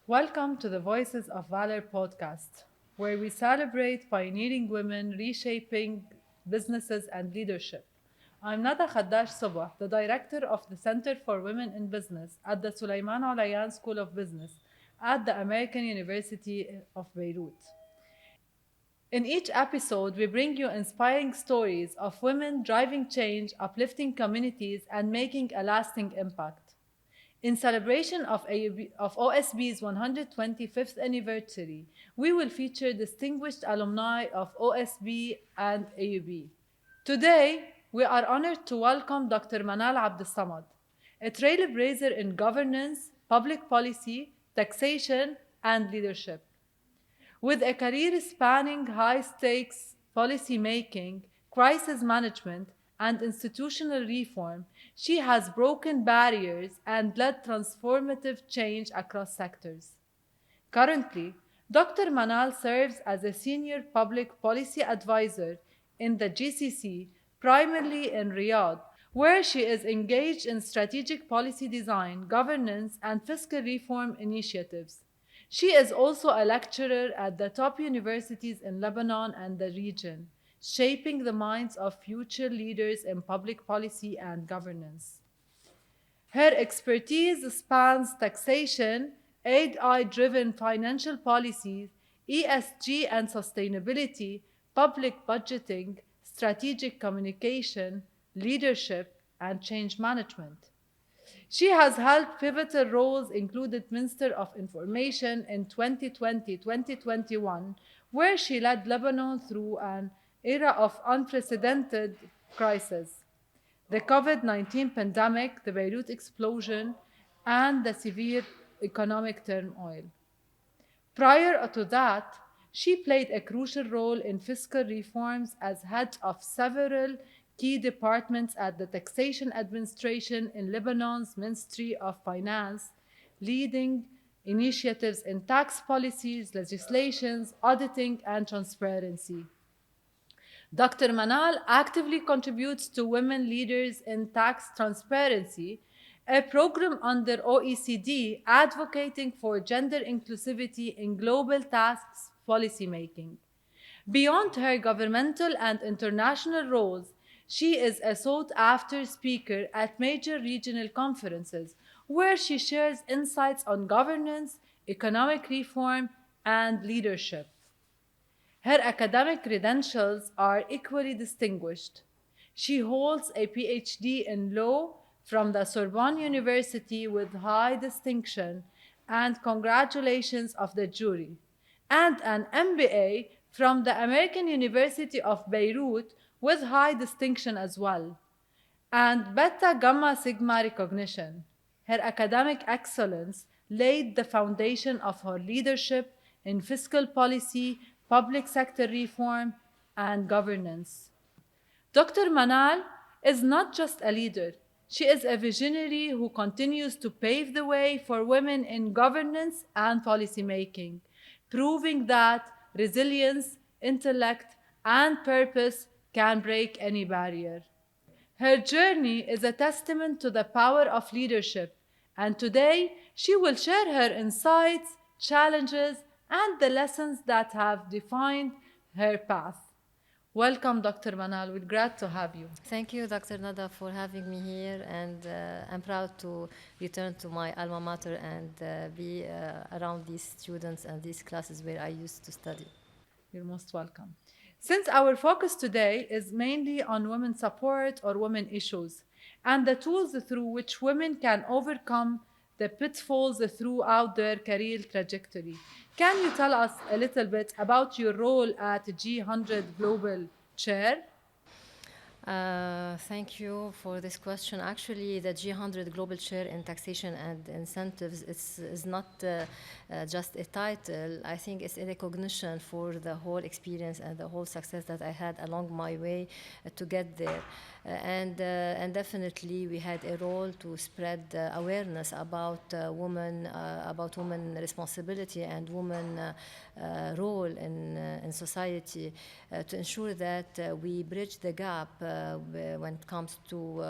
Welcome to the Voices of Valor podcast, where we celebrate pioneering women reshaping businesses and leadership. I'm Nada Khaddash Sobah, the director of the Center for Women in Business at the Suliman Olayan School of Business at the American University of Beirut. In each episode, we bring you inspiring stories of women driving change, uplifting communities, and making a lasting impact. In celebration of, OSB's 125th anniversary, we will feature distinguished alumni of OSB and AUB. Today, we are honored to welcome Dr. Manal Abdelsamad, a trailblazer in governance, public policy, taxation, and leadership. With a career spanning high stakes policy making, crisis management, and institutional reform, she has broken barriers and led transformative change across sectors. Currently, Dr. Manal serves as a senior public policy advisor in the GCC, primarily in Riyadh, where she is engaged in strategic policy design, governance, and fiscal reform initiatives. She is also a lecturer at the top universities in Lebanon and the region, shaping the minds of future leaders in public policy and governance. Her expertise spans taxation, AI driven financial policies, ESG and sustainability, public budgeting, strategic communication, leadership, and change management. She has held pivotal roles, including Minister of Information in 2020-2021, where she led Lebanon through an era of unprecedented crisis. The COVID 19 pandemic, the Beirut explosion, and the severe economic turmoil. Prior to that, she played a crucial role in fiscal reforms as head of several key departments at the Taxation Administration in Lebanon's Ministry of Finance, leading initiatives in tax policies, legislations, auditing, and transparency. Dr. Manal actively contributes to Women Leaders in Tax Transparency, a program under OECD advocating for gender inclusivity in global tax policymaking. Beyond her governmental and international roles, she is a sought after speaker at major regional conferences where she shares insights on governance, economic reform, and leadership. Her academic credentials are equally distinguished. She holds a PhD in law from the Sorbonne University with high distinction and congratulations of the jury, and an MBA from the American University of Beirut with high distinction as well, and Beta Gamma Sigma recognition. Her academic excellence laid the foundation of her leadership in fiscal policy, public sector reform, and governance. Dr. Manal is not just a leader, she is a visionary who continues to pave the way for women in governance and policymaking, proving that resilience, intellect, and purpose can break any barrier. Her journey is a testament to the power of leadership, and today she will share her insights, challenges, and the lessons that have defined her path. Welcome, Dr. Manal. We're glad to have you. Thank you, Dr. Nada, for having me here, and I'm proud to return to my alma mater and be around these students and these classes where I used to study. You're most welcome. Since our focus today is mainly on women support or women issues and the tools through which women can overcome the pitfalls throughout their career trajectory, can you tell us a little bit about your role at G100 Global Chair? Thank you for this question. Actually, the G100 Global Chair in Taxation and Incentives is not just a title. I think it's a recognition for the whole experience and the whole success that I had along my way to get there. And definitely we had a role to spread awareness about women responsibility and women role in society to ensure that we bridge the gap when it comes to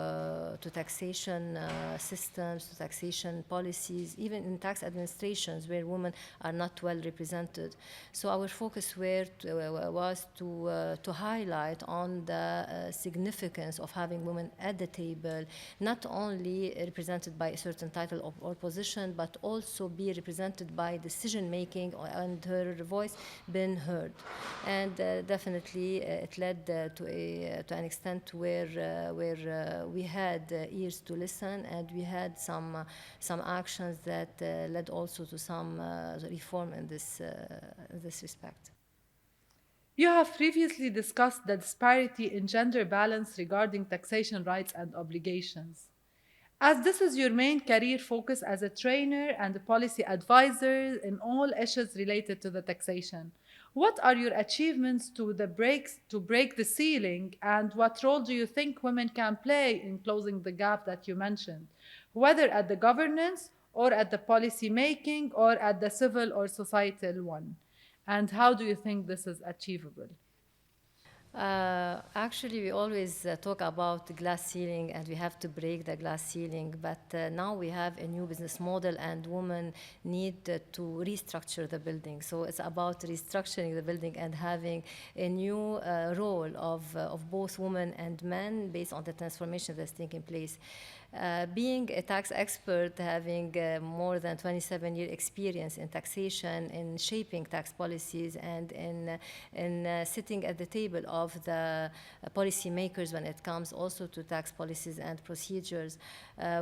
taxation systems, to taxation policies, even in tax administrations where women are not well represented. So our focus was to highlight on the significance of having women at the table, not only represented by a certain title or position, but also be represented by decision making and her voice being heard. And definitely it led to an extent where we had ears to listen, and we had some actions that led also to some reform in this respect. You have previously discussed the disparity in gender balance regarding taxation rights and obligations. As this is your main career focus as a trainer and a policy advisor in all issues related to the taxation, what are your achievements to break the ceiling, and what role do you think women can play in closing the gap that you mentioned, whether at the governance or at the policy making or at the civil or societal one? And how do you think this is achievable? Actually, we always talk about the glass ceiling, and we have to break the glass ceiling. But now we have a new business model, and women need to restructure the building. So it's about restructuring the building and having a new role of both women and men based on the transformation that's taking place. Being a tax expert, having more than 27-year experience in taxation, in shaping tax policies, and in sitting at the table of the policy makers when it comes also to tax policies and procedures,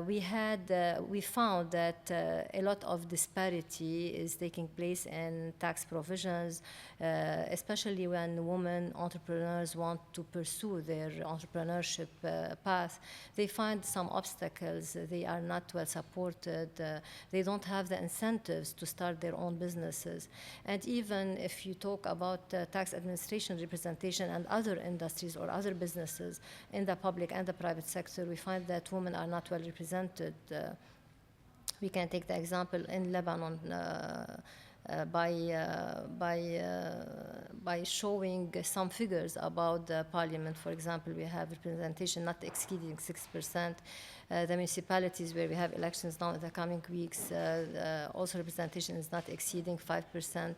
we found that a lot of disparity is taking place in tax provisions, especially when women entrepreneurs want to pursue their entrepreneurship path. They find some obstacles. They are not well supported. They don't have the incentives to start their own businesses. And even if you talk about tax administration representation and other industries or other businesses in the public and the private sector, we find that women are not well represented. We can take the example in Lebanon. By showing some figures about the parliament. For example, we have representation not exceeding 6%. The municipalities where we have elections now in the coming weeks, also representation is not exceeding 5%.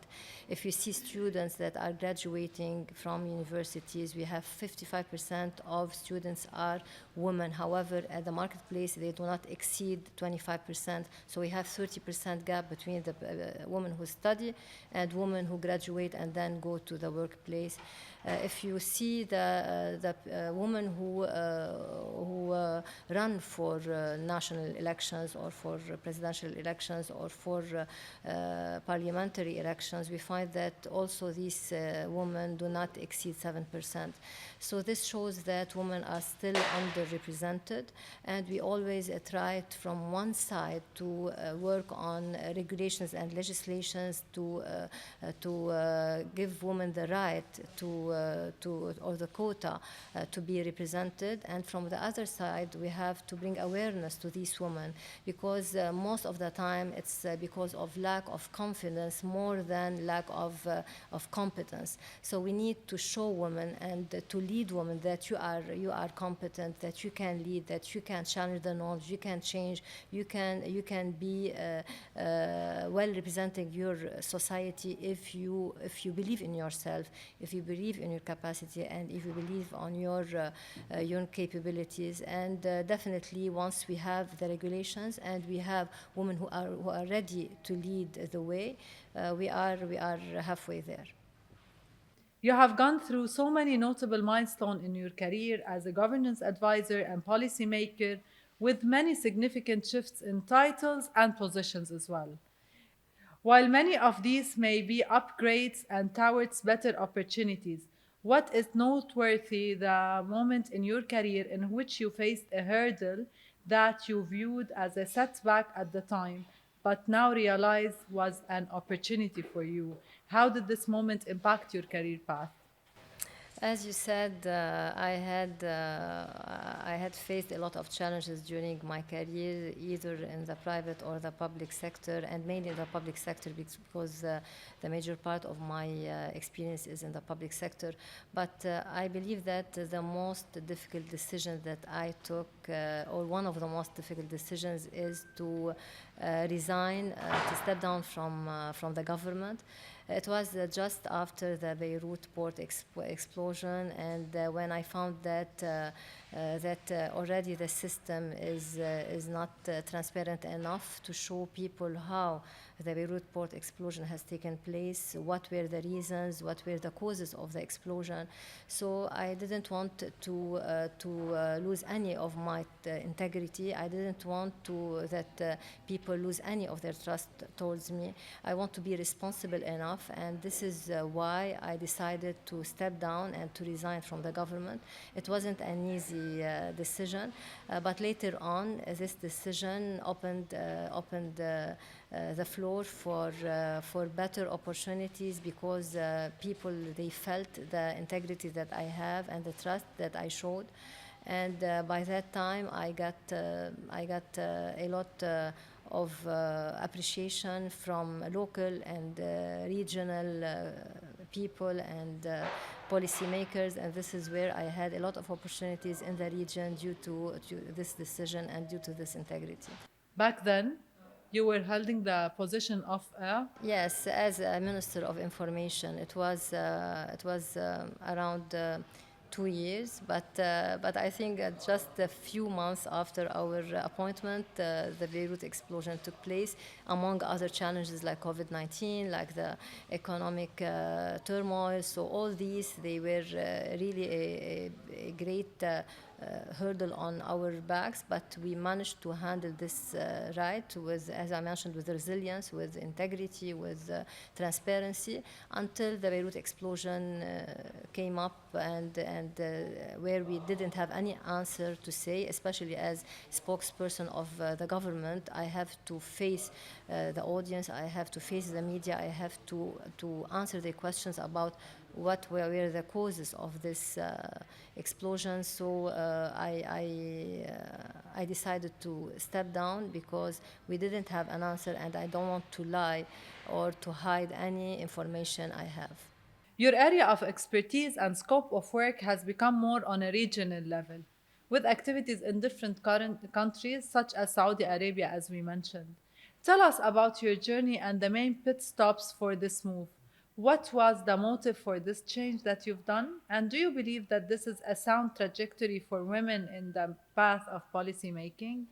If you see students that are graduating from universities, we have 55% of students are women. However, at the marketplace, they do not exceed 25%. So we have 30% gap between the women who study and women who graduate and then go to the workplace. If you see the women who run for national elections or for presidential elections or for parliamentary elections, we find that also these women do not exceed 7%. So this shows that women are still underrepresented, and we always tried from one side to work on regulations and legislations to give women the right or the quota to be represented, and from the other side we have to bring awareness to these women, because most of the time it's because of lack of confidence more than lack of competence. So we need to show women and to lead women that you are competent, that you can lead, that you can challenge the norms, you can change, you can be well representing your society if you believe in yourself, if you believe in your capacity, and if you believe on your capabilities. And definitely once we have the regulations and we have women who are ready to lead the way, we are halfway there. You have gone through so many notable milestones in your career as a governance advisor and policymaker, with many significant shifts in titles and positions as well. While many of these may be upgrades and towards better opportunities, what is noteworthy the moment in your career in which you faced a hurdle that you viewed as a setback at the time, but now realize was an opportunity for you? How did this moment impact your career path? As you said, I had faced a lot of challenges during my career, either in the private or the public sector, and mainly in the public sector because the major part of my experience is in the public sector. But I believe that the most difficult decision that I took, or one of the most difficult decisions, is to resign, to step down from the government. It was just after the Beirut port explosion, and when I found that already the system is not transparent enough to show people how the Beirut port explosion has taken place, what were the reasons, what were the causes of the explosion. So I didn't want to lose any of my integrity. I didn't want that people lose any of their trust towards me. I want to be responsible enough, and this is why I decided to step down and to resign from the government. It wasn't an easy decision, but later on, this decision opened the floor for better opportunities, because people, they felt the integrity that I have and the trust that I showed. And by that time, I got a lot of appreciation from local and regional people and policymakers, and this is where I had a lot of opportunities in the region due to this decision and due to this integrity. Back then, you were holding the position of a Yes, as a Minister of Information, it was around 2 years, but I think just a few months after our appointment, the Beirut explosion took place, among other challenges like COVID-19, like the economic turmoil. So all these, they were really a great hurdle on our backs, but we managed to handle this right with, as I mentioned, with resilience, with integrity, with transparency, until the Beirut explosion came up, and where we didn't have any answer to say, especially as spokesperson of the government. I have to face the audience, I have to face the media, I have to answer their questions about what were the causes of this explosion. So I decided to step down because we didn't have an answer, and I don't want to lie or to hide any information I have. Your area of expertise and scope of work has become more on a regional level, with activities in different current countries, such as Saudi Arabia, as we mentioned. Tell us about your journey and the main pit stops for this move. What was the motive for this change that you've done? And do you believe that this is a sound trajectory for women in the path of policymaking?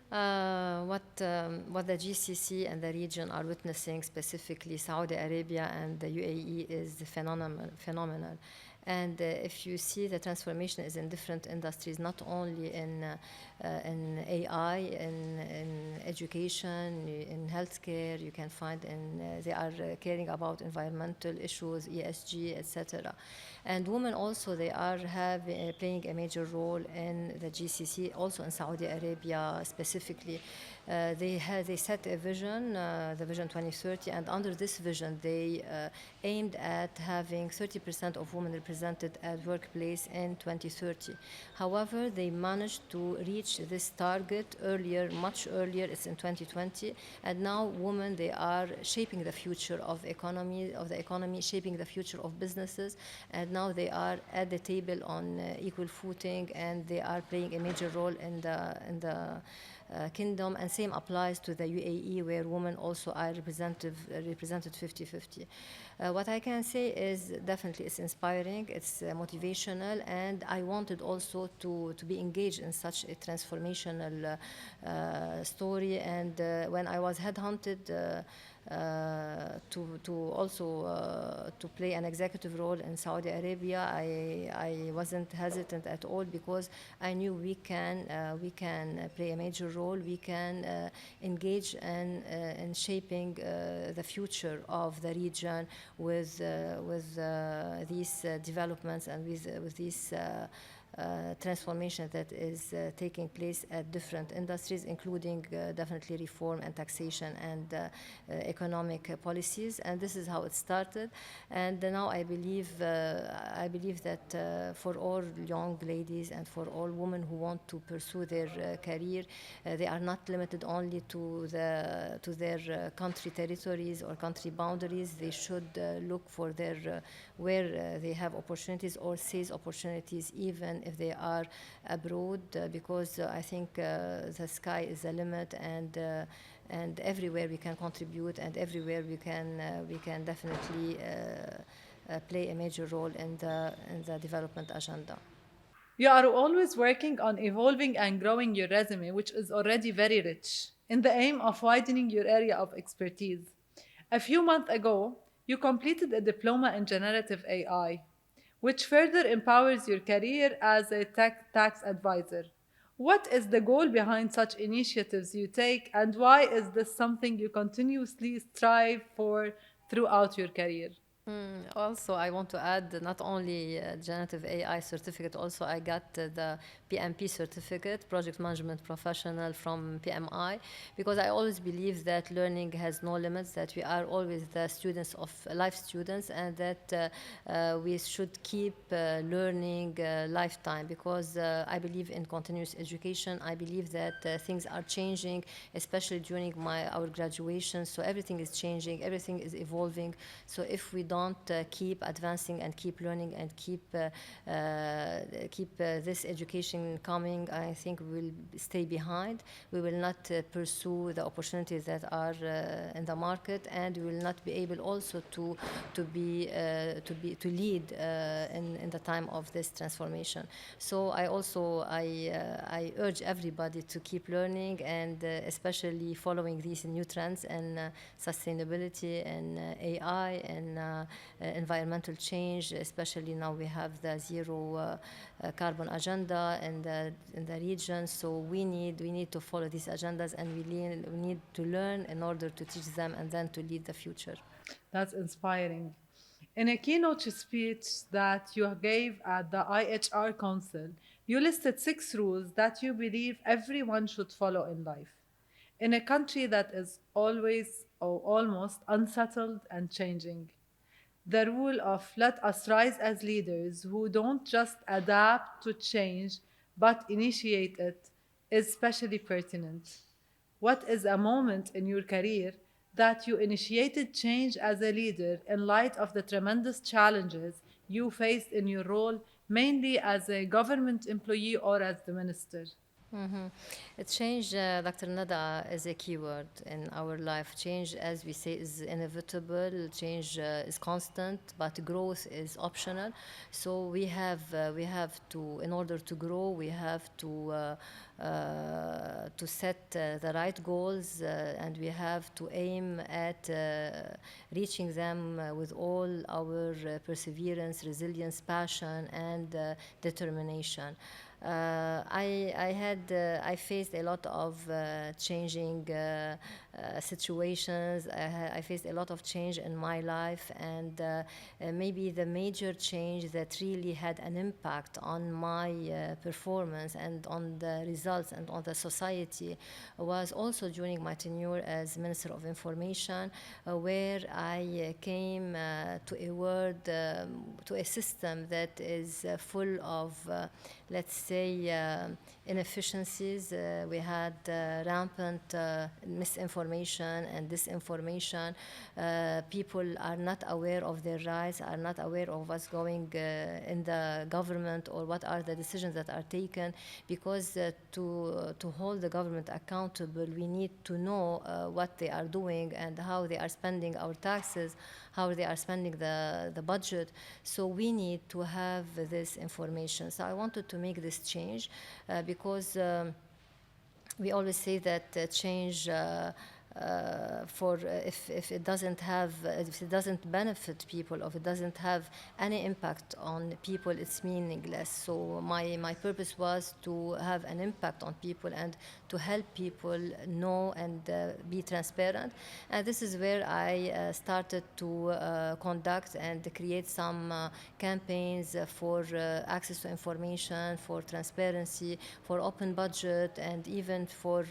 What the GCC and the region are witnessing, specifically Saudi Arabia and the UAE, is phenomenal. And if you see, the transformation is in different industries, not only in AI, in education, in healthcare. You can find they are caring about environmental issues, ESG, etc. And women also, they are playing a major role in the GCC, also in Saudi Arabia specifically. They set a vision, the Vision 2030, and under this vision, they aimed at having 30% of women represented at workplace in 2030. However, they managed to reach this target earlier, much earlier. It's in 2020, and now women, they are shaping the future of the economy, shaping the future of businesses, and now they are at the table on equal footing, and they are playing a major role in the kingdom, and same applies to the UAE, where women also are represented 50-50. What I can say is definitely it's inspiring, it's motivational, and I wanted also to be engaged in such a transformational story. And when I was headhunted to also to play an executive role in Saudi Arabia, I wasn't hesitant at all, because I knew we can play a major role. We can engage in shaping the future of the region with these developments and with these transformation that is taking place at different industries, including definitely reform and taxation and economic policies. And this is how it started. And now I believe that for all young ladies and for all women who want to pursue their career, they are not limited only to their country territories or country boundaries. They should look for their where they have opportunities or seize opportunities, even if they are abroad, because I think the sky is the limit, and everywhere we can contribute, and everywhere we can definitely play a major role in the development agenda. You are always working on evolving and growing your resume, which is already very rich, in the aim of widening your area of expertise. A few months ago, you completed a diploma in generative AI, which further empowers your career as a tax advisor. What is the goal behind such initiatives you take, and why is this something you continuously strive for throughout your career? Also, I want to add not only generative AI certificate, also I got the PMP certificate, Project Management Professional from PMI, because I always believe that learning has no limits, that we are always the students of life students, and that we should keep learning lifetime, because I believe in continuous education. I believe that things are changing, especially during our graduation. So everything is changing, everything is evolving. So if we don't keep advancing and keep learning and keep this education coming, I think we will stay behind. We will not pursue the opportunities that are in the market, and we will not be able also to lead in the time of this transformation. So I urge everybody to keep learning, and especially following these new trends and sustainability and AI and environmental change. Especially now we have the zero carbon agenda in the region. So we need to follow these agendas, and we need to learn in order to teach them and then to lead the future. That's inspiring. In a keynote speech that you gave at the IHR Council, you listed 6 rules that you believe everyone should follow in life. In a country that is always or almost unsettled and changing, the rule of let us rise as leaders who don't just adapt to change but initiate it is especially pertinent. What is a moment in your career that you initiated change as a leader in light of the tremendous challenges you faced in your role, mainly as a government employee or as the minister? Mm-hmm. Change, Dr. Nada, is a keyword in our life. Change, as we say, is inevitable. Change is constant, but growth is optional. So we have to, in order to grow, we have to set the right goals, and we have to aim at reaching them with all our perseverance, resilience, passion, and determination. I faced a lot of changing situations. I faced a lot of change in my life, and maybe the major change that really had an impact on my performance and on the results and on the society was also during my tenure as Minister of Information, where I came to a world, to a system that is full of, let's say, inefficiencies. We had rampant misinformation and disinformation. People are not aware of their rights, are not aware of what's going in the government or what are the decisions that are taken, because to hold the government accountable, we need to know what they are doing and how they are spending our taxes, how they are spending the budget. So we need to have this information. So I wanted to make this change because we always say that change for if it doesn't have if it doesn't benefit people, or if it doesn't have any impact on people, it's meaningless. So my purpose was to have an impact on people and to help people know and be transparent. And this is where I started to conduct and create some campaigns for access to information, for transparency, for open budget, and even for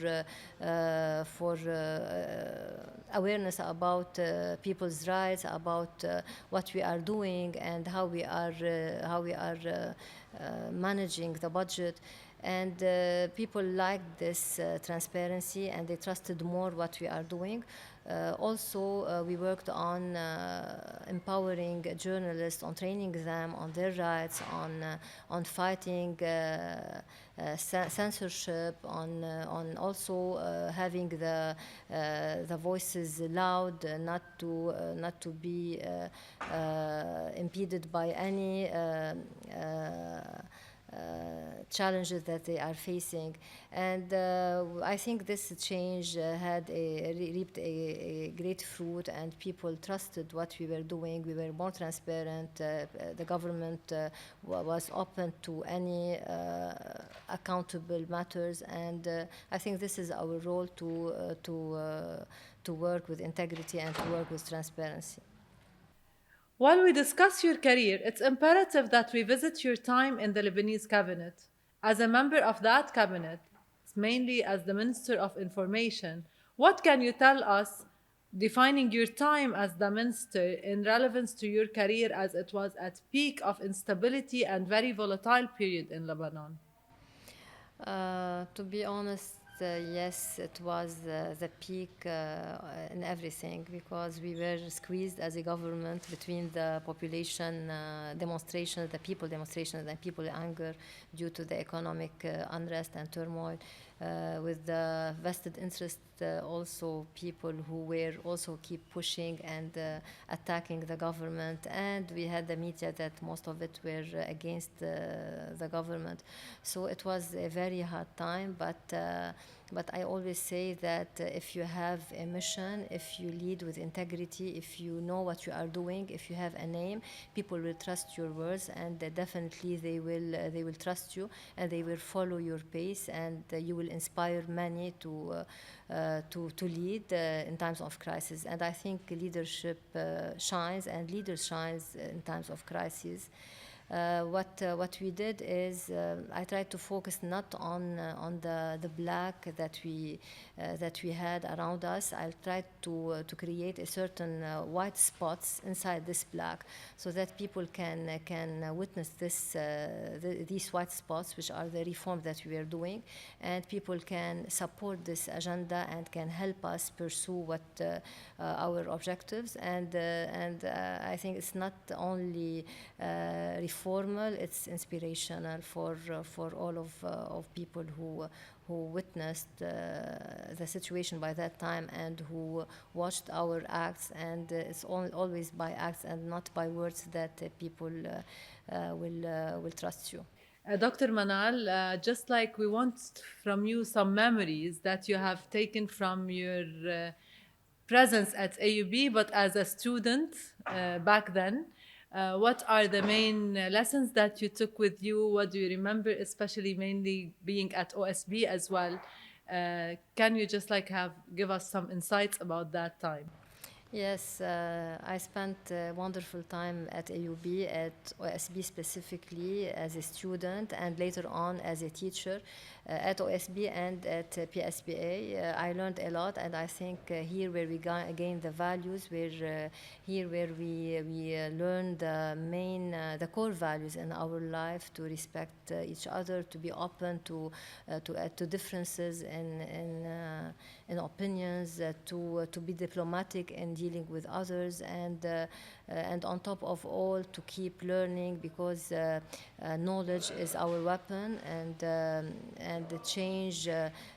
awareness about people's rights, about what we are doing and how we are managing the budget. And people liked this transparency, and they trusted more what we are doing. Also, we worked on empowering journalists, on training them on their rights, on fighting censorship, on also having the voices loud, not to be impeded by any challenges that they are facing. And I think this change reaped a great fruit, and people trusted what we were doing. We were more transparent. The government was open to any accountable matters, and I think this is our role to work with integrity and to work with transparency. While we discuss your career, it's imperative that we visit your time in the Lebanese cabinet. As a member of that cabinet, mainly as the Minister of Information, what can you tell us defining your time as the minister in relevance to your career, as it was at peak of instability and very volatile period in Lebanon? To be honest, yes, it was the peak in everything, because we were squeezed as a government between the population demonstrations, the people demonstrations, and people anger due to the economic unrest and turmoil. With the vested interest, also people who were also keep pushing and attacking the government, and we had the media that most of it were against the government. So it was a very hard time, but I always say that if you have a mission, if you lead with integrity, if you know what you are doing, if you have a name, people will trust your words, and definitely they will trust you, and they will follow your pace, and you will inspire many to lead in times of crisis. And I think leadership shines, and leaders shines in times of crisis. What we did is I tried to focus not on the black that we had around us. I tried to create a certain white spots inside this black, so that people can witness these white spots, which are the reforms that we are doing, and people can support this agenda and can help us pursue what our objectives. And I think it's not only formal, it's inspirational for all of people who witnessed the situation by that time, and who watched our acts. And it's always by acts and not by words that people will trust you. Dr. Manal, just like we want from you some memories that you have taken from your presence at AUB, but as a student back then, what are the main lessons that you took with you? What do you remember, especially mainly being at OSB as well? Can you just like give us some insights about that time? Yes, I spent a wonderful time at AUB, at OSB specifically as a student, and later on as a teacher. At OSB and at PSBA, I learned a lot, and I think here where we gain the values, here where we learn the core values in our life, to respect each other, to be open to differences in opinions, to be diplomatic in dealing with others, and on top of all, to keep learning, because knowledge is our weapon, and the change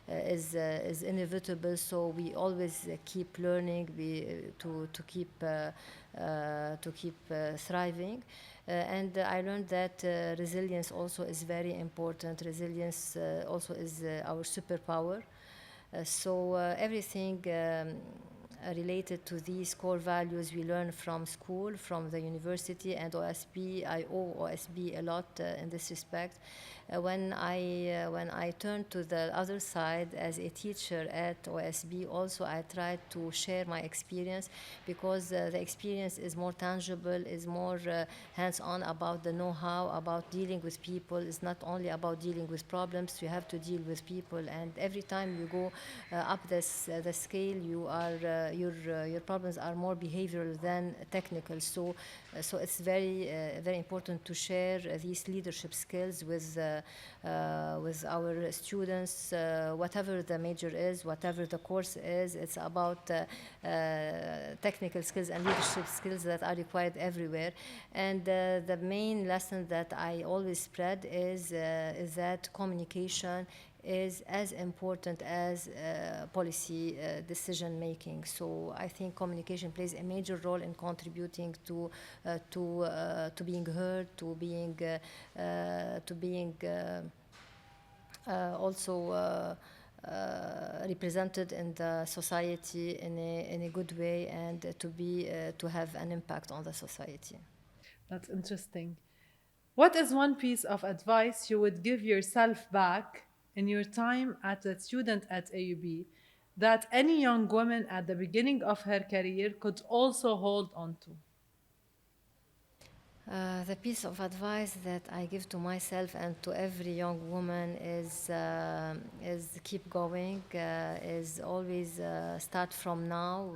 is inevitable. So we always keep learning, to keep thriving. And I learned that resilience also is very important. Resilience also is our superpower. Everything related to these core values we learn from school, from the university, and OSB. I owe OSB a lot in this respect. When I turned to the other side as a teacher at OSB, also I tried to share my experience, because the experience is more tangible, is more hands-on about the know-how, about dealing with people. It's not only about dealing with problems, you have to deal with people, and every time you go up the scale, your problems are more behavioral than technical. So it's very important to share these leadership skills with our students, whatever the major is, whatever the course is. It's about technical skills and leadership skills that are required everywhere. And the main lesson that I always spread is that communication is as important as policy decision making. So I think communication plays a major role in contributing to being heard, to being also represented in the society in a good way, and to have an impact on the society. That's interesting. What is one piece of advice you would give yourself back in your time as a student at AUB that any young woman at the beginning of her career could also hold on to? The piece of advice that I give to myself and to every young woman is keep going. Is always start from now.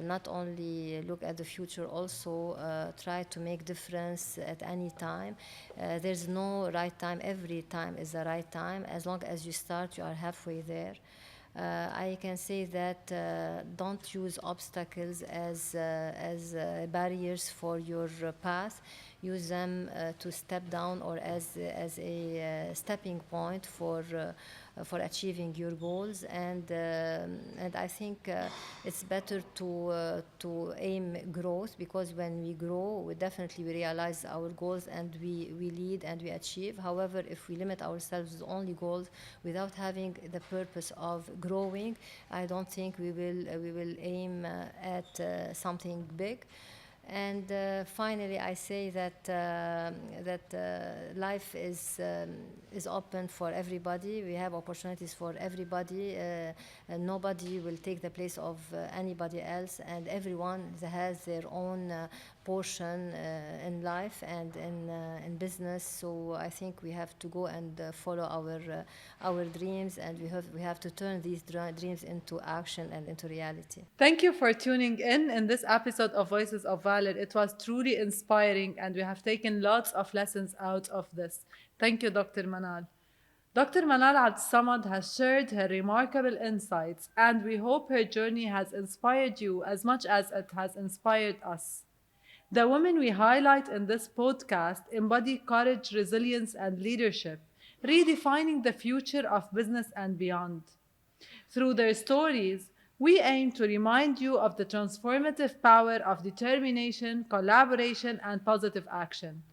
Not only look at the future, also try to make difference at any time. There's no right time. Every time is the right time. As long as you start, you are halfway there. I can say that don't use obstacles as barriers for your path. Use them to step down, or as a stepping point for achieving your goals. And I think it's better to aim growth, because when we grow, we definitely realize our goals, and we lead and we achieve. However, if we limit ourselves to only goals without having the purpose of growing, I don't think we will aim at something big. And finally, I say that life is open for everybody. We have opportunities for everybody. And nobody will take the place of anybody else, and everyone has their own portion in life and in business. So I think we have to go and follow our dreams, and we have to turn these dreams into action and into reality. Thank you for tuning in this episode of Voices of Valor. It was truly inspiring, and we have taken lots of lessons out of this. Thank you, Dr. Manal. Dr. Manal Abdelsamad has shared her remarkable insights, and we hope her journey has inspired you as much as it has inspired us. The women we highlight in this podcast embody courage, resilience, and leadership, redefining the future of business and beyond. Through their stories, we aim to remind you of the transformative power of determination, collaboration, and positive action.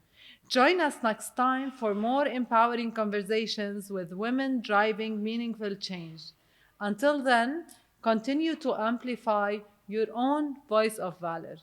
Join us next time for more empowering conversations with women driving meaningful change. Until then, continue to amplify your own voice of valor.